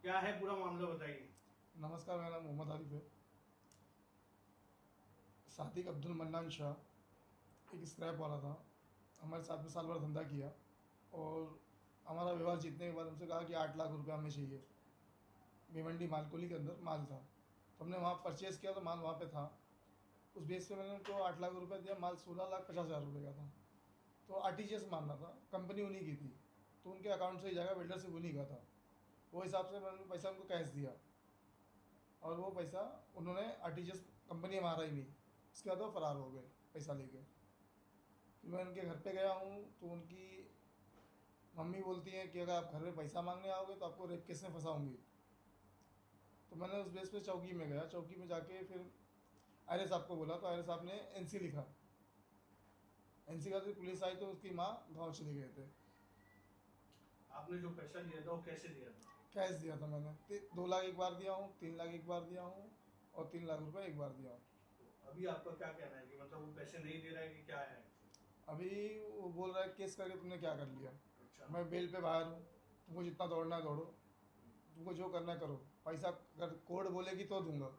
क्या है पूरा मामला बताइए। नमस्कार, मेरा नाम मोहम्मद आरिफ है। सादिक अब्दुल मन्नान शाह एक स्क्रैप वाला था। हमारे साथ में साल भर धंधा किया और हमारा व्यवहार जीतने के बाद हमसे कहा कि 8 लाख रुपये हमें चाहिए। भिवंडी मालकोली के अंदर माल था, तो हमने वहाँ परचेज़ किया तो माल वहाँ पे था। उस बेस पे मैंने उनको 8 लाख रुपये दिया। माल 16,50,000 रुपये का था। तो RTGS मानना था, कंपनी उन्हीं की थी, तो उनके अकाउंट से ही जाएगा, बिल्डर से उन्हीं का था। वो हिसाब से मैंने पैसा उनको कैश दिया और वो पैसा उन्होंने RTGS कंपनी में मारा ही नहीं। उसके बाद वो फ़रार हो गए पैसा लेके। फिर मैं उनके घर पे गया हूँ तो उनकी मम्मी बोलती हैं कि अगर आप घर में पैसा मांगने आओगे तो आपको रेप केस में फंसाऊंगी। तो मैंने उस बेस पे चौकी में गया। चौकी में जाके फिर आर्य साहब को बोला तो आर्य साहब ने NC लिखा। NC का तो पुलिस आई तो उसकी माँ गाँव चले गए थे। आपने जो पैसा लिया था वो कैसे लिया था? कैश दिया था मैंने 2 लाख एक बार दिया हूँ, 3 लाख एक बार दिया हूँ और 3 लाख रुपए एक बार दिया हूँ। तो अभी आपका क्या कहना है कि मतलब वो पैसे नहीं दे रहा है कि क्या है? अभी वो बोल रहा है केस करके तुमने क्या कर लिया। अच्छा। मैं बेल पे बाहर हूँ, तुमको जितना दौड़ना है दौड़ो, तुमको जो करना है करो। पैसा अगर कोर्ट बोलेगी तो दूंगा,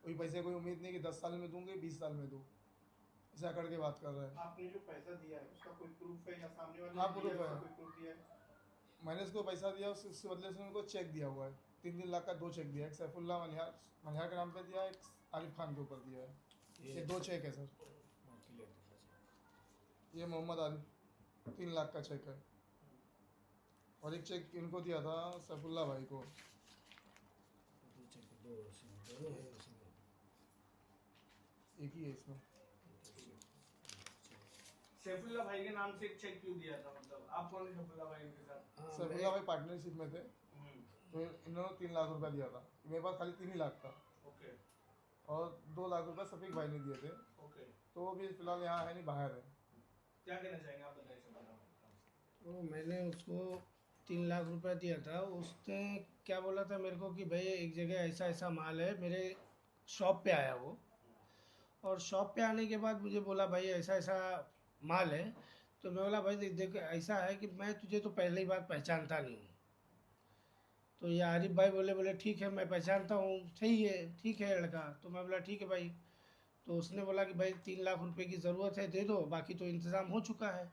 कोई पैसे कोई उम्मीद नहीं कि 10 साल में दूंगी 20 साल में दूँ। ऐसा करके बात कर रहा है। आपने जो पैसा दिया है उसका कोई प्रूफ है या सामने वाले हाँ, ने प्रूफ दिया है है। उसका कोई प्रूफ दिया है? मैंने उसको पैसा दिया, उसके बदले से उनको चेक दिया हुआ है। 3-3 लाख का 2 चेक दिया है। एक सैफुल्ला मनिहार मनिहार के नाम पे दिया है, एक आरिफ खान के ऊपर दिया है। ये 2 चेक है सर। ये मोहम्मद आरिफ 3 लाख का चेक है और एक चेक इनको दिया था सैफुल्ला भाई को। एक ही है इसमें। सैफुल्ला भाई के नाम से एक चेक क्यों दिया था? मतलब आप कौन है सैफुल्ला भाई के साथ? सैफुल्ला भाई पार्टनरशिप में थे, हम्म, तो इन्होंने 3 लाख रुपया दिया था। मेरे पास खाली 3 ही लाख था ओके और 2 लाख रुपये सफीक भाई ने दिए थे। ओके। तो वो भी फिलहाल यहाँ है नहीं, बाहर है। क्या कहना चाहेंगे आप? बताइए सैफुल्ला भाई। तो मैंने उसको 3 लाख रुपया दिया था। उसने क्या बोला था मेरे को कि भाई एक जगह ऐसा ऐसा माल है, मेरे शॉप पे आया वो। और शॉप पे आने के बाद मुझे बोला भाई ऐसा ऐसा माल है। तो मैं बोला भाई देख ऐसा है कि मैं तुझे तो पहले ही बात पहचानता नहीं हूँ। तो ये आरिफ भाई बोले बोले ठीक है मैं पहचानता हूँ, सही है ठीक है लड़का। तो मैं बोला ठीक है भाई। तो उसने बोला कि भाई 3 लाख रुपए की ज़रूरत है, दे दो, बाकी तो इंतज़ाम हो चुका है।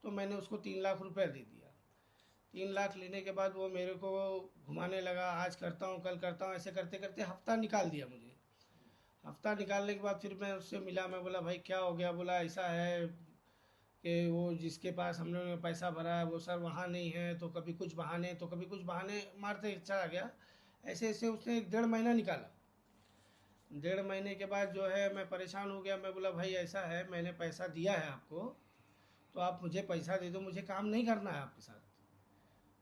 तो मैंने उसको 3 लाख रुपया दे दिया। 3 लाख लेने के बाद वो मेरे को घुमाने लगा, आज करता हूँ कल करता हूँ, ऐसे करते करते हफ्ता निकाल दिया मुझे। हफ्ता निकालने के बाद फिर मैं उससे मिला। मैं बोला भाई क्या हो गया? बोला ऐसा है कि वो जिसके पास हम लोगों ने पैसा भरा है वो सर वहाँ नहीं है, तो कभी कुछ बहाने तो कभी कुछ बहाने मारते चला गया। ऐसे ऐसे उसने 1.5 महीना निकाला। 1.5 महीने के बाद जो है मैं परेशान हो गया। मैं बोला भाई ऐसा है, मैंने पैसा दिया है आपको, तो आप मुझे पैसा दे दो, मुझे काम नहीं करना है आपके साथ,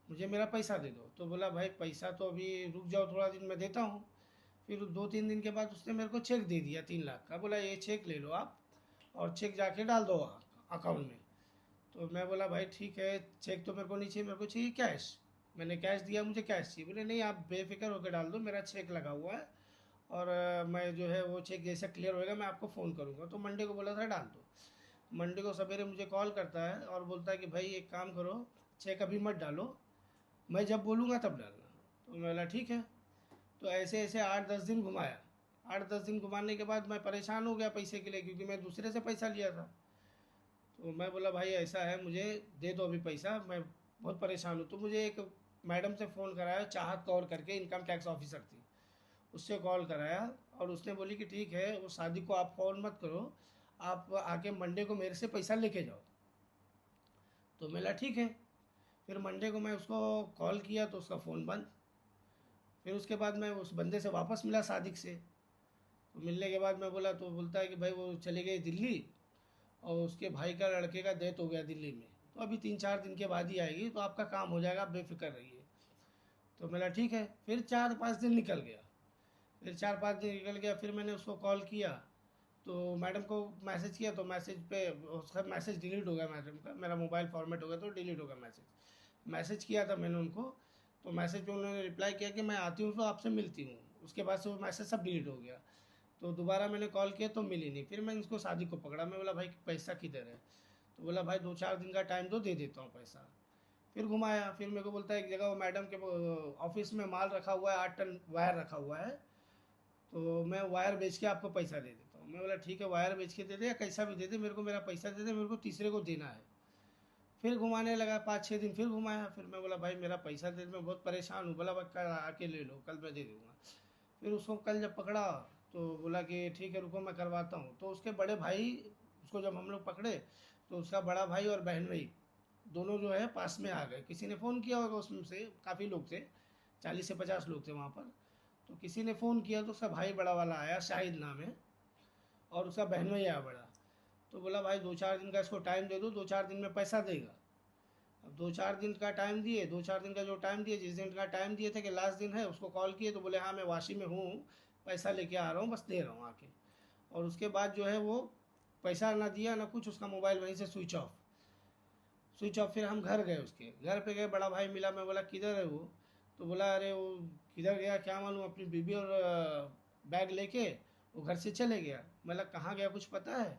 मुझे मेरा पैसा दे दो। तो बोला भाई पैसा तो अभी रुक जाओ, थोड़ा दिन मैं देता हूँ। फिर 2-3 दिन के बाद उसने मेरे को चेक दे दिया 3 लाख का। बोला ये चेक ले लो आप और चेक जाके डाल दो अकाउंट में। तो मैं बोला भाई ठीक है, चेक तो मेरे को नहीं चाहिए, मेरे को चाहिए कैश। मैंने कैश दिया, मुझे कैश चाहिए। बोले नहीं आप बेफिक्र होकर डाल दो, मेरा चेक लगा हुआ है और मैं जो है वो चेक जैसे क्लियर होएगा मैं आपको फ़ोन करूँगा। तो मंडे को बोला था डाल दो। मंडे को सवेरे मुझे कॉल करता है और बोलता है कि भाई एक काम करो, चेक अभी मत डालो, मैं जब बोलूँगा तब डालना। तो मैं बोला ठीक है। तो ऐसे ऐसे 8-10 दिन घुमाया। 8-10 दिन घुमाने के बाद मैं परेशान हो गया पैसे के लिए, क्योंकि मैं दूसरे से पैसा लिया था। तो मैं बोला भाई ऐसा है, मुझे दे दो अभी पैसा, मैं बहुत परेशान हूँ। तो मुझे एक मैडम से फ़ोन कराया, चाहत कौर करके इनकम टैक्स ऑफिसर थी, उससे कॉल कराया। और उसने बोली कि ठीक है वो शादी को आप फ़ोन मत करो, आप आके मंडे को मेरे से पैसा लेके जाओ। तो मैं बोला ठीक है। फिर मंडे को मैं उसको कॉल किया तो उसका फ़ोन बंद। फिर उसके बाद मैं उस बंदे से वापस मिला, सादिक से। तो मिलने के बाद मैं बोला, तो बोलता है कि भाई वो चले गए दिल्ली और उसके भाई का लड़के का डेथ हो गया दिल्ली में, तो अभी 3-4 दिन के बाद ही आएगी, तो आपका काम हो जाएगा, आप बेफिक्र रहिए। तो मैंने ठीक है। फिर 4-5 दिन निकल गया। फिर 4-5 दिन निकल गया, फिर मैंने उसको कॉल किया तो मैडम को मैसेज किया, तो मैसेज पे उसका मैसेज डिलीट हो गया मैडम का, मेरा मोबाइल फॉर्मेट हो गया तो डिलीट हो गया मैसेज। मैसेज किया था मैंने उनको, तो मैसेज पे उन्होंने रिप्लाई किया कि मैं आती हूँ तो आपसे मिलती हूँ। उसके बाद से वो मैसेज सब डिलीट हो गया। तो दोबारा मैंने कॉल किया तो मिली नहीं। फिर मैं इसको शादी को पकड़ा। मैं बोला भाई पैसा किधर है? तो बोला भाई 2-4 दिन का टाइम दो, दे देता हूँ पैसा। फिर घुमाया, फिर मेरे को बोलता है एक जगह वो मैडम के ऑफिस में माल रखा हुआ है, 8 टन वायर रखा हुआ है, तो मैं वायर बेच के आपको पैसा दे देता हूँ। मैं बोला ठीक है, वायर बेच के दे दे या कैसा भी दे दे, मेरे को मेरा पैसा दे दे, मेरे को तीसरे को देना है। फिर घुमाने लगा, 5-6 दिन फिर घुमाया। फिर मैं बोला भाई मेरा पैसा दे दे, मैं बहुत परेशान हूँ। बोला भाई कल आके ले लो, कल मैं दे दूँगा। फिर उसको कल जब पकड़ा तो बोला कि ठीक है रुको मैं करवाता हूँ। तो उसके बड़े भाई, उसको जब हम लोग पकड़े तो उसका बड़ा भाई और बहन भाई दोनों जो है पास में आ गए। किसी ने फ़ोन किया होगा, उसमें से काफ़ी लोग थे, 40 से 50 लोग थे वहाँ पर। तो किसी ने फ़ोन किया तो उसका भाई बड़ा वाला आया, शाहिद नाम है, और उसका बहन भाई आया बड़ा। तो बोला भाई 2-4 दिन का इसको टाइम दे दो, 2-4 दिन में पैसा देगा। अब 2-4 दिन का टाइम दिए, 2-4 दिन का जो टाइम दिए, जिस दिन का टाइम दिए थे कि लास्ट दिन है, उसको कॉल किए तो बोले हाँ मैं वाशी में हूँ, पैसा लेके आ रहा हूँ, बस दे रहा हूँ आके। और उसके बाद जो है वो पैसा ना दिया ना कुछ, उसका मोबाइल वहीं से स्विच ऑफ। फिर हम घर गए, उसके घर पे गए, बड़ा भाई मिला। मैं बोला किधर है वो? तो बोला अरे वो किधर गया क्या मालूम, अपनी बीबी और बैग लेके वो घर से चले गया। मतलब कहाँ गया कुछ पता है?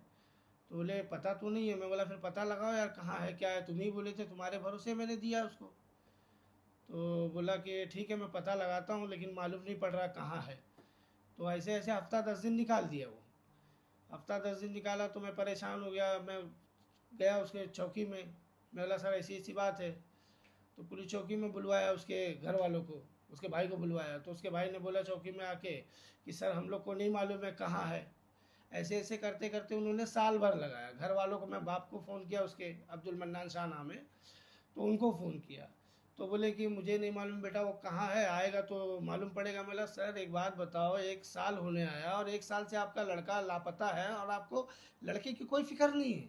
तो बोले पता तो नहीं है। मैं बोला फिर पता लगाओ यार, कहाँ है क्या है, तुम ही बोले थे, तुम्हारे भरोसे मैंने दिया उसको। तो बोला कि ठीक है मैं पता लगाता हूँ, लेकिन मालूम नहीं पड़ रहा कहाँ है। तो ऐसे ऐसे हफ्ता 10 दिन निकाल दिया वो। हफ्ता 10 दिन निकाला तो मैं परेशान हो गया। मैं गया उसके चौकी में, मैं बोला सर ऐसी ऐसी बात है। तो पुलिस चौकी में बुलवाया उसके घर वालों को, उसके भाई को बुलवाया। तो उसके भाई ने बोला चौकी में आके कि सर हम लोग को नहीं मालूम है कहाँ है। ऐसे ऐसे करते करते उन्होंने साल भर लगाया। घर वालों को, मैं बाप को फ़ोन किया, उसके अब्दुल मन्नान शाह नाम है, तो उनको फ़ोन किया। तो बोले कि मुझे नहीं मालूम बेटा, वो कहाँ है, आएगा तो मालूम पड़ेगा। मैं बोला सर एक बात बताओ, 1 साल होने आया और 1 साल से आपका लड़का लापता है और आपको लड़के की कोई फिक्र नहीं है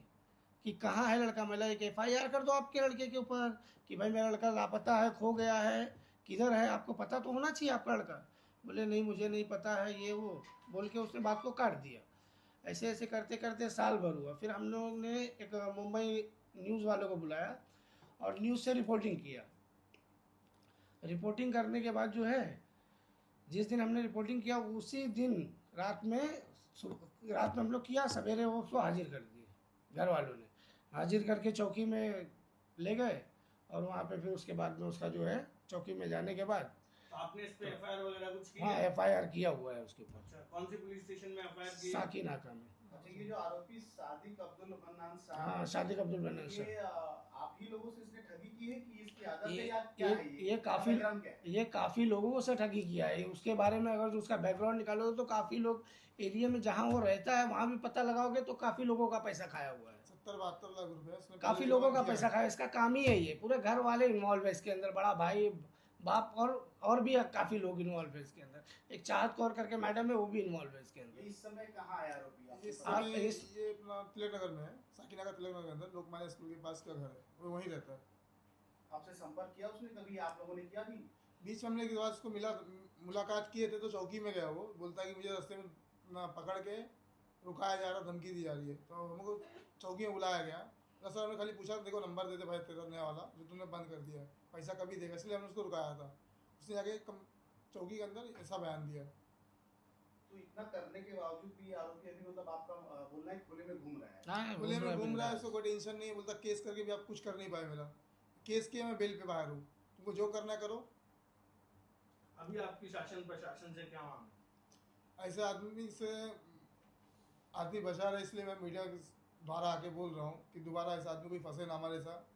कि कहाँ है लड़का। मतलब एक FIR कर दो आपके लड़के के ऊपर कि भाई मेरा लड़का लापता है, खो गया है, किधर है, आपको पता तो होना चाहिए आपका लड़का। बोले नहीं मुझे नहीं पता है, ये वो बोल के उसने बात को काट दिया। ऐसे ऐसे करते करते साल भर हुआ। फिर हम लोग ने एक मुंबई न्यूज़ वालों को बुलाया और न्यूज़ से रिपोर्टिंग किया। रिपोर्टिंग करने के बाद जो है, जिस दिन हमने रिपोर्टिंग किया उसी दिन रात में हम लोग किया, सवेरे वो उसको हाजिर कर दिए। घर वालों ने हाजिर करके चौकी में ले गए, और वहाँ पे फिर उसके बाद में उसका जो है चौकी में जाने के बाद, तो आपने इस पे FIR वगैरह कुछ की हाँ है? FIR किया हुआ है उसके ऊपर, अच्छा, कौन सी पुलिस स्टेशन में FIR की है? साकी नाका में। अच्छा, ये जो आरोपी सादिक अब्दुल मन्नान हाँ साहब, शादी अब्दुल मन्नान ये साहब, आप ही लोगों से इसने ठगी की है कि इसकी आदत है ये या क्या है? ये काफ़ी बैकग्राउंड क्या है? ये काफ़ी लोगों से ठगी किया है। उसके बारे में अगर उसका बैकग्राउंड निकालोगे तो काफ़ी लोग एरिया में जहाँ वो रहता है वहाँ भी पता लगाओगे तो काफ़ी लोगों का पैसा खाया हुआ है। 70-72 लाख रुपए उसने काफ़ी पहले लोगों जमा का किया पैसा है। खाया, इसका काम ही है ये। पूरे घर वाले इन्वॉल्व है इसके अंदर, बड़ा भाई, बाप, और भी काफ़ी लोग इन्वॉल्व है इसके अंदर। एक चाहत कौर करके मैडम है, वो भी इन्वॉल्व है इसके ये अंदर। इस समय कहाँ है आरोपी? आपको इस पता आप समय इस ये अपना तिलक नगर में है, साकीनाका तिलक नगर के अंदर लोकमान्य स्कूल के पास का घर है, वो वहीं रहता है। है? आपसे संपर्क किया उसने कभी? आप लोगों ने किया नहीं? बीच में हमने एक बार उसको मुलाकात किए थे, तो चौकी में गया वो, बोलता है कि मुझे रास्ते में ना पकड़ के रुकाया जा रहा, धमकी दी जा रही है। तो हमको चौकी में बुलाया गया। सर हमने खाली पूछा देखो नंबर दे दे भाई तेरा नया वाला जो तुमने बंद कर दिया है, पैसा कभी देगा, इसलिए हमने उसको रुकाया था। उसने जाके चौकी के अंदर ऐसा बयान दिया। तो इतना करने के बावजूद भी आरोपी अभी मतलब आपका बोलना है खुले में घूम रहा है? हाँ खुले में घूम रहा है, बिंदास। उसको कोई टेंशन नहीं है। बोलता केस करके भी आप कुछ कर नहीं पाए मेरा, केस किया मैं बेल पे बाहर हूँ, तुमको जो करना है करो। अभी आपकी शासन प्रशासन से क्या मांग है? ऐसे आदमी से आदमी बचा रहे, इसलिए मैं मीडिया के द्वारा आके बोल रहा हूँ कि दोबारा ऐसा आदमी कोई फंसे ना हमारे साथ।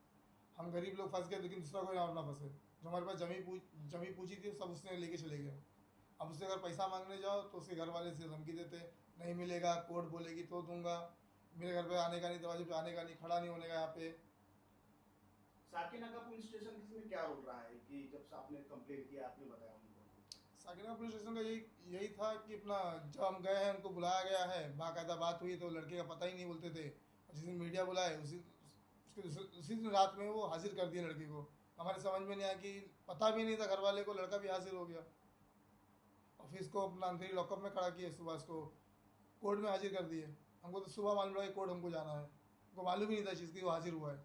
हम गरीब लोग फंस गए, लेकिन दूसरा कोई ना फंसे। जो हमारे पास जमी पूछी थी सब उसने लेके चले गया। अब उससे अगर पैसा मांगने जाओ तो उसके घर वाले से धमकी देते, नहीं मिलेगा, कोर्ट बोलेगी तो दूंगा, मेरे घर पे आने का नहीं, दरवाजे पे आने का नहीं, खड़ा नहीं होने का यहाँ पे। साकीनाका पुलिस स्टेशन इसमें क्या रोल रहा है कि जब से आपने कंप्लेंट किया आपने बताया उनको? साकिना पुलिस स्टेशन का यही था कि अपना जब हम गए हैं, उनको बुलाया गया है, बाकायदा बात हुई, तो लड़के का पता ही नहीं बोलते थे। और जिस दिन मीडिया बुलाए उसी दिन रात में वो हाजिर कर दिया लड़के को। हमारे समझ में नहीं आया कि पता भी नहीं था घर वाले को, लड़का भी हाजिर हो गया। और फिर इसको अपना अंधेरी लॉकअप में खड़ा किए, सुबह इसको कोर्ट में हाजिर कर दिए। हमको तो सुबह मालूम पड़ा कि कोर्ट हमको जाना है, हमको मालूम ही नहीं था चीज़ की वो हाजिर हुआ है।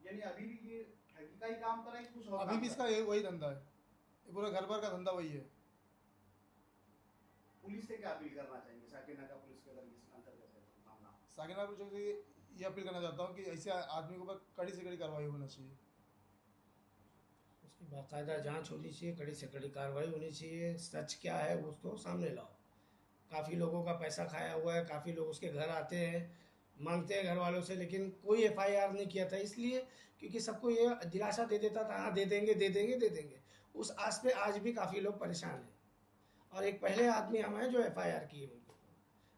यानी अभी भी ये ठगी का ही काम कर रहा है कि कुछ और अभी काम भी कर इसका रहा है? वही धंधा है, ये पूरा घर भर का धंधा वही है। पुलिस से क्या अपील करना चाहेंगे साकीनाका पुलिस के अगर इस अंतर्गत है तो मामला? साकिना पुलिस से ये अपील करना चाहता हूँ कि ऐसे आदमी के ऊपर कड़ी से कड़ी कार्रवाई होना चाहिए। इसकी बाकायदा जांच होनी चाहिए, कड़ी से कड़ी कार्रवाई होनी चाहिए। सच क्या है वो तो सामने लाओ। काफ़ी लोगों का पैसा खाया हुआ है, काफ़ी लोग उसके घर आते हैं, मांगते हैं घर वालों से, लेकिन कोई एफआईआर नहीं किया था। इसलिए क्योंकि सबको ये दिलासा दे देता था, हाँ दे देंगे दे देंगे दे देंगे। उस आस पे आज भी काफ़ी लोग परेशान हैं। और एक पहले आदमी हम हैं जो एफआईआर किए उनके ऊपर,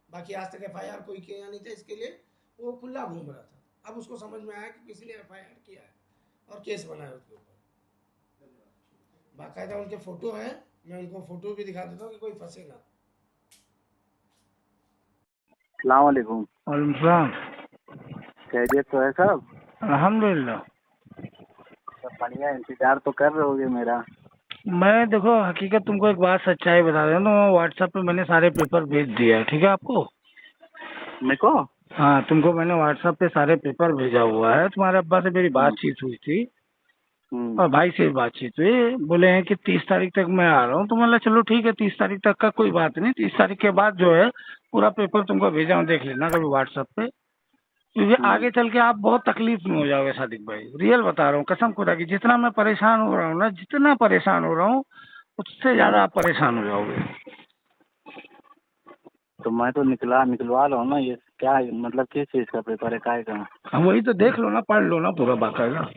बाकी आज तक एफआईआर कोई किया नहीं था। इसके लिए वो खुला घूम रहा था। अब उसको समझ में आया कि किसी ने एफआईआर किया है और केस बनाया उसके ऊपर। बाकायदा उनके फ़ोटो हैं, मैं उनको फ़ोटो भी दिखा देता हूँ कि कोई फंसे ना। अस्सलाम वालेकुम। वालेकुम सलाम। खैरियत तो है सब? अल्हम्दुलिल्लाह। सब बढ़िया। इंतजार तो कर रहे होगे मेरा। मैं देखो हकीकत तुमको एक बात सच्चाई बता रहा हूँ, तो व्हाट्सएप पे मैंने सारे पेपर भेज दिया है, ठीक है आपको? मेरे को? हाँ, तुमको मैंने व्हाट्सएप पे सारे पेपर भेजा हुआ है। तुम्हारे अब्बा से मेरी बातचीत हुई थी और भाई से भी बातचीत हुई। बोले हैं कि 30 तारीख तक मैं आ रहा हूँ। तो मैं बोला चलो ठीक है, 30 तारीख तक का कोई बात नहीं। 30 तारीख के बाद जो है पूरा पेपर तुमको भेजा हूँ, देख लेना कभी व्हाट्सएप पे। क्योंकि आगे चल के आप बहुत तकलीफ में हो जाओगे सादिक भाई, रियल बता रहा हूँ कसम खुदा की। जितना मैं परेशान हो रहा हूँ ना, जितना परेशान हो रहा हूँ उससे ज्यादा आप परेशान हो जाओगे। तो मैं तो निकलवा रहा हूँ ना। ये क्या है? मतलब किस चीज का पेपर है? काय का? हम वही तो देख लो ना, पढ़ लो ना पूरा बाकायदा।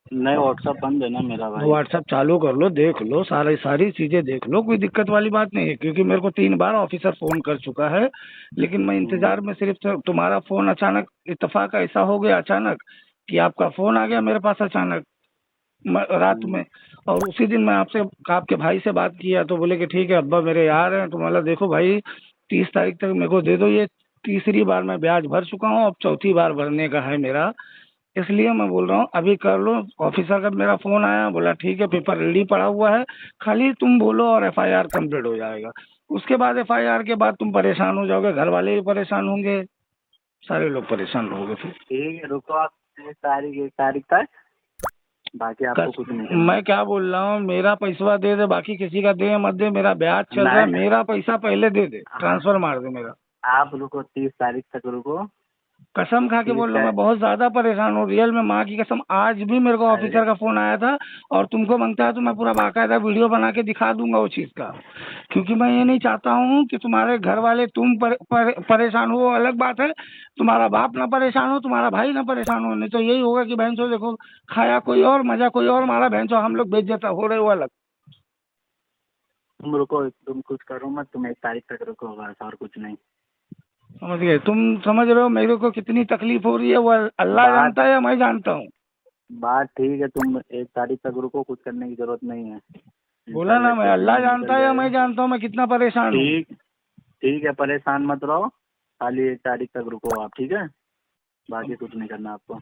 नहीं, व्हाट्सएप बंद है ना मेरा भाई। व्हाट्सएप चालू कर लो, देख लो, सारी चीजें देख लो, कोई दिक्कत वाली बात नहीं है। क्योंकि मेरे को 3 बार ऑफिसर फोन कर चुका है, लेकिन मैं इंतजार में सिर्फ तुम्हारा फोन अचानक इत्तेफाक ऐसा हो गया अचानक कि आपका फोन आ गया मेरे पास अचानक रात में। और उसी दिन मैं आपके भाई से बात किया तो बोले कि ठीक है अब्बा मेरे यार हैं। तो मतलब देखो भाई 30 तारीख तक मेरे को दे दो। ये तीसरी बार मैं ब्याज भर चुका हूँ, अब चौथी बार भरने का है मेरा। इसलिए मैं बोल रहा हूँ अभी कर लो। ऑफिसर का मेरा फोन आया, बोला ठीक है पेपर रेडी पड़ा हुआ है, खाली तुम बोलो और एफआईआर कंप्लीट हो जाएगा। उसके बाद एफआईआर के बाद तुम परेशान हो जाओगे, घर वाले भी परेशान होंगे, सारे लोग परेशान रहोगे फिर। ठीक है, रुको आप 1 तारीख तक। बाकी आपको कुछ नहीं करना। मैं क्या बोल रहा हूँ, मेरा पैसा दे दे, बाकी किसी का दे मत दे। मेरा ब्याज चल रहा है, नहीं। मेरा पैसा पहले दे दे, ट्रांसफर मार दे मेरा। आप रुको, 30 तारीख तक रुको। कसम खा के बोल रहा हूँ, मैं बहुत ज्यादा परेशान हूँ रियल में, माँ की कसम। आज भी मेरे को ऑफिसर का फोन आया था और तुमको मांगता है तो मैं पूरा बाकायदा वीडियो बना के दिखा दूंगा वो चीज का। क्योंकि मैं ये नहीं चाहता हूँ कि तुम्हारे घर वाले तुम परेशान हो, अलग बात है। तुम्हारा बाप ना परेशान हो, तुम्हारा भाई ना परेशान हो। नहीं तो यही होगा कि बहन चो देखो खाया कोई और, मजा कोई और, मारा बहन चो हम लोग बेइज्जत हो रहे हो अलग। तुम रुको, तुम कुछ करो मत। तुम 1 तारीख तक रुको बस, और कुछ नहीं। समझ गए? तुम समझ रहे हो मेरे को कितनी तकलीफ हो रही है, वो अल्लाह जानता है या मैं जानता हूँ। बात ठीक है, तुम 1 तारीख तक रुको, कुछ करने की जरूरत नहीं है। बोला ना, मैं अल्लाह जानता है या मैं जानता हूँ मैं कितना परेशान हूँ। ठीक है, परेशान मत रहो। खाली 1 तारीख तक रुको आप, ठीक है? बाकी कुछ नहीं करना आपको।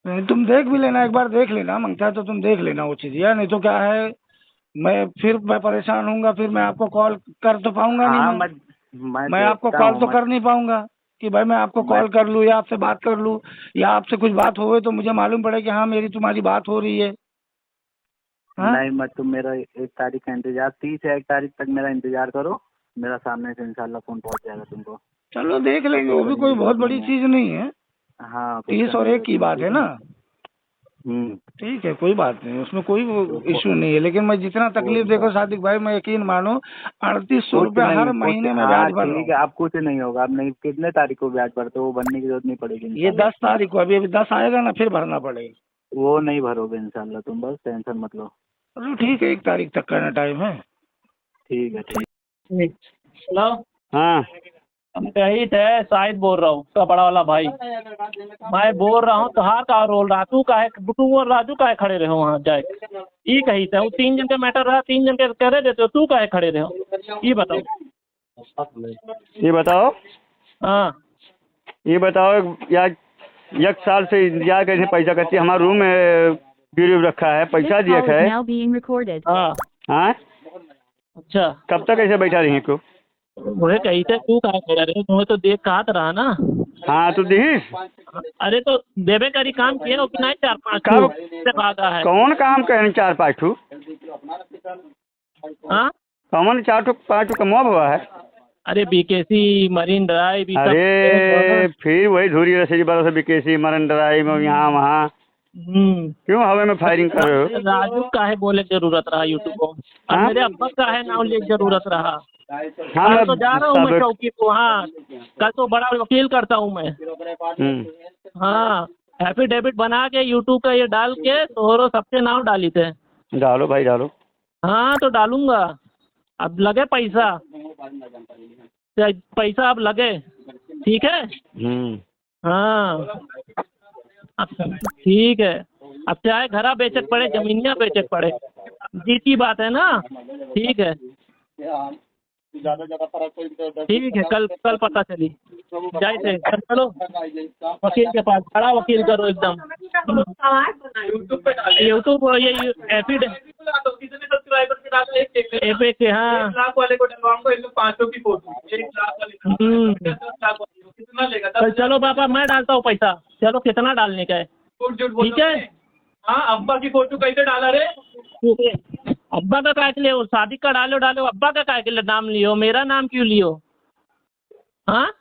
नहीं, तुम देख भी लेना, एक बार देख लेना, मांगता है तो तुम देख लेना वो चीज़ यार। नहीं तो क्या है, मैं परेशान हूँगा, फिर मैं आपको कॉल कर तो पाऊंगा हाँ, नहीं। मैं आपको कॉल तो कर नहीं पाऊंगा कि भाई मैं आपको कॉल कर लूँ या आपसे बात कर लूँ या आपसे कुछ बात हो तो मुझे मालूम पड़े कि हाँ मेरी तुम्हारी बात हो रही है। हाँ? नहीं मत, तुम मेरा 1 तारीख का इंतजार, 30 या 1 तारीख तक मेरा इंतजार करो। मेरा सामने से इंशाल्लाह फोन पहुंच जाएगा तुमको। चलो देख लेंगे, वो भी कोई बहुत बड़ी चीज़ नहीं है। हाँ, 30 और 1 की बात है ना। ठीक है, कोई बात नहीं, उसमें कोई इशू नहीं है। लेकिन मैं जितना तकलीफ देखो सादिक भाई, मैं यकीन मानो 3800 रुपया हर महीने में ब्याज भर रहा ठीक है, आप कुछ नहीं होगा। आप नहीं, कितने तारीख को ब्याज भरते हो? वो भरने की जरूरत नहीं पड़ेगी। ये 10 तारीख को, अभी 10 आएगा ना, फिर भरना पड़ेगा। वो नहीं भरोगे इंशाल्लाह, तुम बस टेंशन मत लो। चलो ठीक है, 1 तारीख तक का टाइम है। ठीक है, ठीक। हेलो, हाँ, शहीद है, शाहिद बोल रहा हूँ, उसका बड़ा वाला भाई। मैं बोल रहा हूँ तोहार का रोल रहा, तू और राजू काहे खड़े रहे वहाँ जाए? ई कही था वो 3 जन का मैटर रहा, 3 जन के करे देते हो, तू काहे खड़े रहे? ये बताओ। हाँ, ये बताओ यार, 1 साल से इंतजार कैसे पैसा करती है? हमारा रूम में गिरवी रखा है, पैसा दिया है। हाँ, हाँ, अच्छा, कब तक ऐसे बैठा रही को? मुझे कही थे तू काहे खड़े रहे? तुम्हें तो देख कहा रहा ना। हाँ तो दी। अरे तो देवे करी काम किए हो कि नहीं? 4-5 कब? से भागा है। कौन काम करें 4-5 ठू? हाँ, कौन 4-5 ठू कमवा हुआ है? अरे बीकेसी, मरीन ड्राइव, अरे फिर वही धूरी रसीद बरस बीकेसी, मरन ड्राइव में यहाँ वहाँ। क्यों हवा में फायरिंग कर रहे हो? राजू काहे बोले जरूरत रहा यूट्यूब को? अब हाँ? मेरे अब्बा काहे नाम ले जरूरत रहा? हाँ कल मैं तो जा रहा हूँ मैं सब- चौकी को, हाँ कल तो बड़ा वकील करता हूँ मैं। हाँ एफिडेविट बना के यूट्यूब का ये डाल के तोहरो सबके नाम डाली थे। डालो भाई डालो। हाँ तो डालूंगा, अब लगे पैसा, पैसा अब लगे, ठीक है। हाँ अब ठीक है, अब चाहे घरा बेचक पड़े जमीनिया बेचक पड़े, जीत की बात है ना। ठीक है ठीक है, कल कल पता चली जाए थे। चलो वकील के पास, खड़ा वकील करो एकदम। यूट्यूब ये एफिडेविट के, हाँ 1 लाख वाले को डलवाऊंगा, इन लोग 500 की फोटो, 1 लाख वाले 10 लाख वाले को कितना लेगा? तो चलो पापा मैं डालता हूँ पैसा, चलो कितना डालने का है? ठीक है। हाँ अब्बा की फोटो कैसे डाला रे? अब्बा का काय के लिए? वो शादी का डालो डालो, अब्बा का काय के लिए नाम लियो, मेरा नाम क्यों लियो? हाँ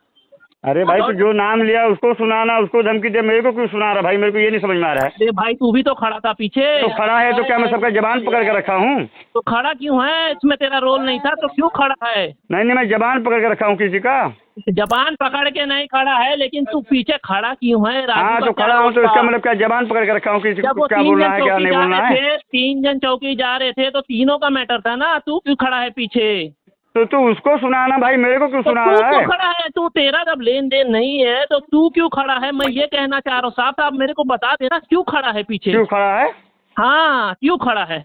अरे भाई तो जो नाम लिया उसको सुनाना, उसको धमकी दे, मेरे को क्यों सुना रहा भाई? मेरे को ये नहीं समझ में आ रहा है। अरे भाई तू भी तो खड़ा था पीछे। तो खड़ा है तो क्या मैं सबका जबान पकड़ के रखा हूँ? तो खड़ा क्यों है? इसमें तेरा रोल नहीं था तो क्यों खड़ा है? नहीं नहीं मैं जबान पकड़ के रखा हूँ किसी का। जबान पकड़ के नहीं खड़ा है, लेकिन तू पीछे खड़ा क्यों है? राजू हाँ का तो क्या खड़ा हूँ रोल तो इसका था? मतलब क्या जबान पकड़ के रखा हूँ किसी जब को? वो क्या 3 बोलना जन है क्या चौकी नहीं जा बोलना रहे है? थे, 3 जन चौकी जा रहे थे तो तीनों का मैटर था ना, तू क्यों खड़ा है पीछे? तो तू उसको सुनाना भाई, मेरे को क्यों तो सुना तू रहा क्यों है? खड़ा है? तू तेरा जब लेन देन नहीं है तो तू क्यों खड़ा है? मैं ये कहना चाह रहा हूँ, साहब साहब मेरे को बता देना क्यों खड़ा है पीछे? क्यों खड़ा है हाँ क्यों खड़ा है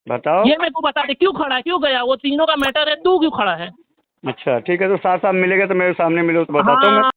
बताओ। ये मेरे को बता दे, क्यों खड़ा है, क्यों गया? वो तीनों का मैटर है, तू क्यों खड़ा है? अच्छा ठीक है, तो साथ साथ मिलेगा तो मेरे सामने मिलो तो बताता हूँ मैं। हाँ